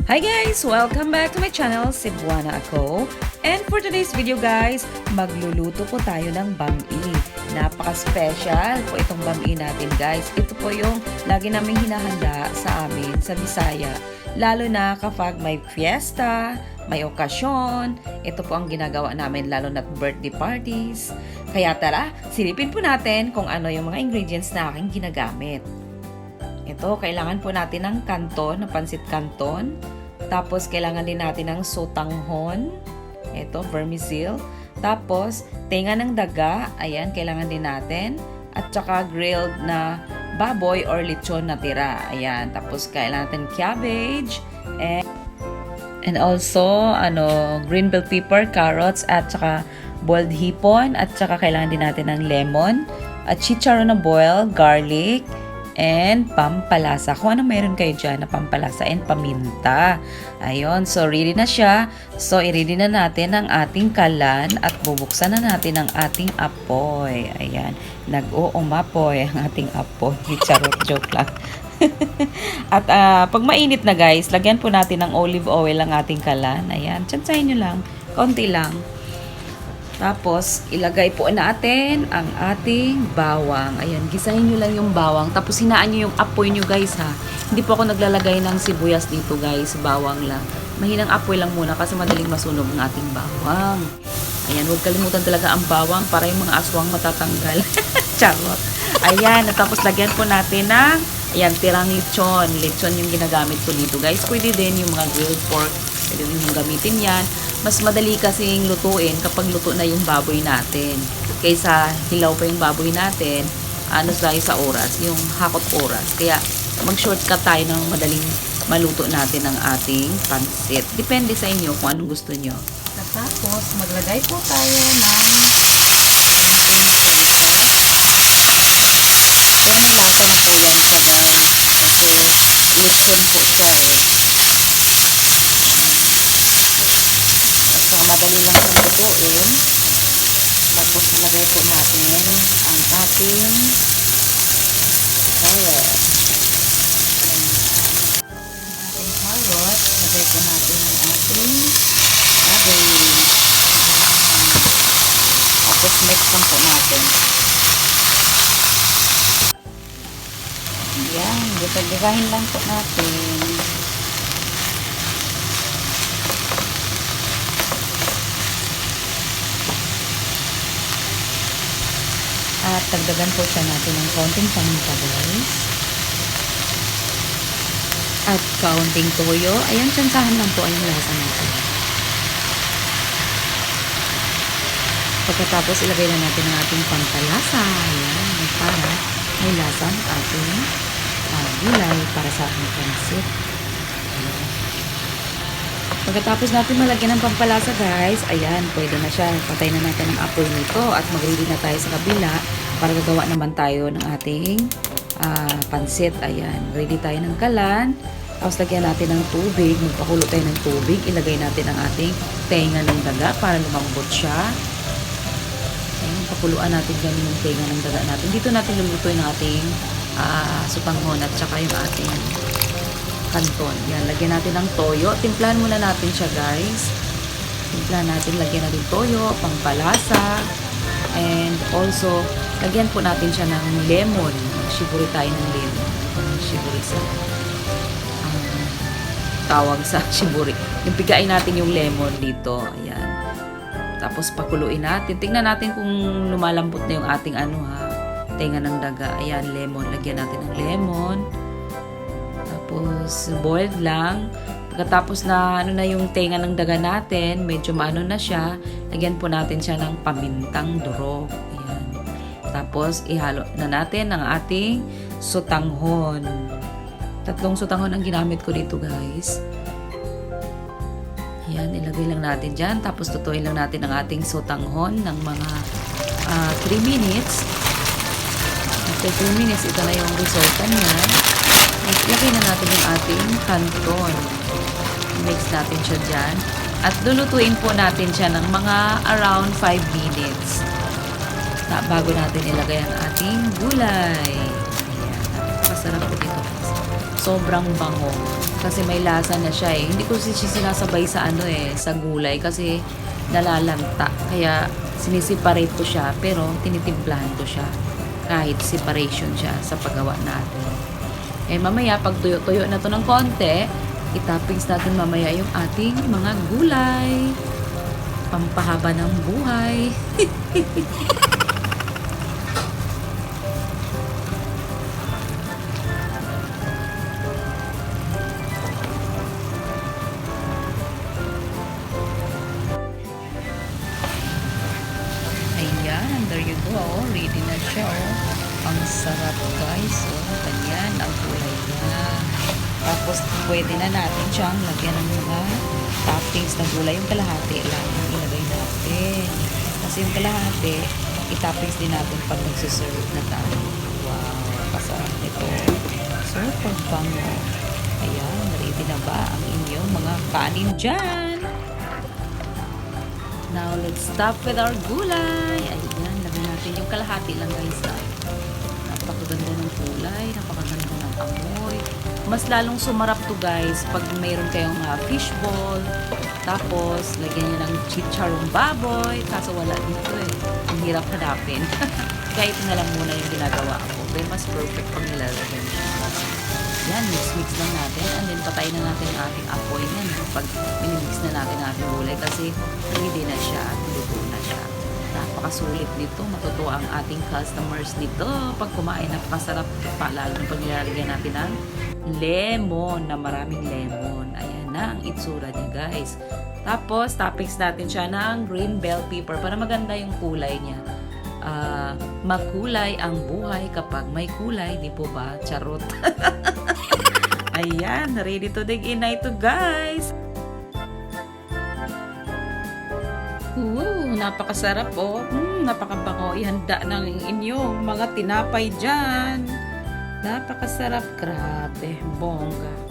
Hi guys! Welcome back to my channel, Cebuana ako. And for today's video guys, magluluto po tayo ng bami. Napaka-special po itong bami natin guys. Ito po yung lagi namin hinahanda sa amin sa Bisaya. Lalo na kapag may fiesta, may okasyon. Ito po ang ginagawa namin lalo na't birthday parties. Kaya tara, silipin po natin kung ano yung mga ingredients na aking ginagamit. Ito, kailangan po natin ng kanton, ng pansit kanton. Tapos, kailangan din natin ng sotanghon. Ito, vermicelli. Tapos, tenga ng daga. Ayan, kailangan din natin. At saka grilled na baboy or lechon na tira. Ayan, tapos kailangan natin cabbage. And also, green bell pepper, carrots, at saka boiled hipon. At saka kailangan din natin ng lemon. At chicharon na boil, garlic, and pampalasa. Kung ano meron kayo dyan na pampalasa and paminta. Ayun. So, ready na siya. So, i-ready na natin ang ating kalan at bubuksan na natin ang ating apoy. Ayan. Nag-uumapoy ang ating apoy. Charot, joke lang. At pag mainit na guys, lagyan po natin ng olive oil ang ating kalan. Ayan. Tsansahin nyo lang. Konti lang. Tapos, ilagay po natin ang ating bawang. Ayan, gisahin nyo lang yung bawang. Tapos, hinaan nyo yung apoy nyo guys ha. Hindi po ako naglalagay ng sibuyas dito guys. Bawang lang. Mahinang apoy lang muna kasi madaling masunog ang ating bawang. Ayan, huwag kalimutan talaga ang bawang para yung mga aswang matatanggal. Charot. Ayan, tapos lagyan po natin ng tirang lechon. Lechon yung ginagamit ko dito guys. Pwede din yung mga grilled pork. Pwede din yung gamitin yan. Mas madali kasing lutuin kapag luto na yung baboy natin. Kaysa hilaw pa yung baboy natin, dahil sa oras, yung hakot oras. Kaya mag-shortcut tayo ng madaling maluto natin ang ating pansit. Depende sa inyo kung anong gusto nyo. Tapos, maglagay po tayo ng ating pansit. So, may lasa na po yan siya guys. Kasi lechon po siya eh. Madali lang siyang lutuin. Tapos ilagay po natin ang ating carrot. Lagay po natin ang ating cabbage. Tapos mix lang po natin. Ayan, gisa-gisahin lang po natin. At dagdagan po siya natin ng kaunting paminta guys. At kaunting toyo. Ayan, tsansahan lang po ang lasa natin. Pagkatapos ilagay na natin ang ating pampalasa. Ayan, para may lasa ang ating gulay para sa ating pansit. Pagkatapos natin malagyan ng pampalasa guys, ayan, pwede na siya. Patay na natin ang apoy nito at mag-ready na tayo sa kabila para gagawa naman tayo ng ating pansit. Ayan, ready tayo ng kalan. Tapos lagyan natin ng tubig, magpakulo tayo ng tubig. Ilagay natin ang ating tenga ng daga para lumambot siya. Ayan, pakuluan natin ganun yung tenga ng daga natin. Dito natin lulutuin ang ating sotanghon at saka yung ating kanton. Yan, lagyan natin ng toyo. Timplahan muna natin siya, guys. Timplahan natin, lagyan natin toyo, pampalasa. And also, lagyan po natin siya ng lemon. Shiburi tayo ng lemon. Shiburi sa tawag sa shiburi. Yung pigain natin yung lemon dito. Ayan. Tapos, pakuluin natin. Tingnan natin kung lumalambot na yung ating tenga ng daga. Ayan, lemon. Lagyan natin ng lemon. Tapos, boiled lang. Pagkatapos na na yung tenga ng daga natin, medyo maano na siya, lagyan po natin siya ng pamintang durog. Ayan. Tapos, ihalo na natin ang ating sotanghon. 3 sotanghon ang ginamit ko dito, guys. Ayan, ilagay lang natin dyan. Tapos, tutuin lang natin ang ating sotanghon ng mga 3 minutes. After 3 minutes, ito na yung resulta niya. Lagay na natin yung ating kanton. Mix natin siya dyan. At lulutuin po natin siya ng mga around 5 minutes. Bago natin ilagay ang ating gulay. Ayan. napakasarap po ito. Sobrang bango. Kasi may lasa na siya eh. Hindi ko siya sinasabay sa sa gulay kasi nalalanta. Kaya sinisiparate ko siya pero tinitimplahan ko siya. Kahit separation siya sa paggawa natin. Mamaya pag tuyo-tuyo na to ng konti, itoppings natin mamaya yung ating mga gulay. Pampahaba ng buhay. Ayan, and there you go. Ready na siya. Ang sarap guys. Ganyan ang kulay niya. Tapos pwede na natin siyang lagyan ng mga toppings na gulay. Yung kalahati lang yung ilagay natin. Kasi yung kalahati, i-toppings din natin pag nagsiserve na tayo. Wow, pasarap nito. So, pagbango. Ayan, ready na ba ang inyong mga kanin dyan? Now, let's stop with our gulay. Ayan, lagyan natin yung kalahati lang guys. Napakaganda ng kulay, napakaganda ng amoy. Mas lalong sumarap to guys pag mayroon kayong fishball. Tapos, lagyan nyo ng chicharong baboy. Kaso wala dito eh. Ang hirap hanapin. Kaya ito na lang muna yung ginagawa ko. Pero mas perfect pag nilalagyan siya. Yan, mix lang natin. And then, patayin na natin ang ating apoy na. Pag minimix na natin ang ating gulay kasi ready na siya at luto na siya. Napakasulit nito. Matutuwa ang ating customers nito. Pag kumain, napakasarap pa. Lalo na pag nilalagyan natin ng lemon, na maraming lemon. Ayan na ang itsura niya guys. Tapos, toppings natin siya ng green bell pepper para maganda yung kulay niya. Makulay ang buhay kapag may kulay, di po ba? Charot. Ayan, ready to dig in na ito guys. Napakasarap oh. Napakabango. Ihanda ng inyong mga tinapay dyan. Napakasarap. Grabe. Bongga.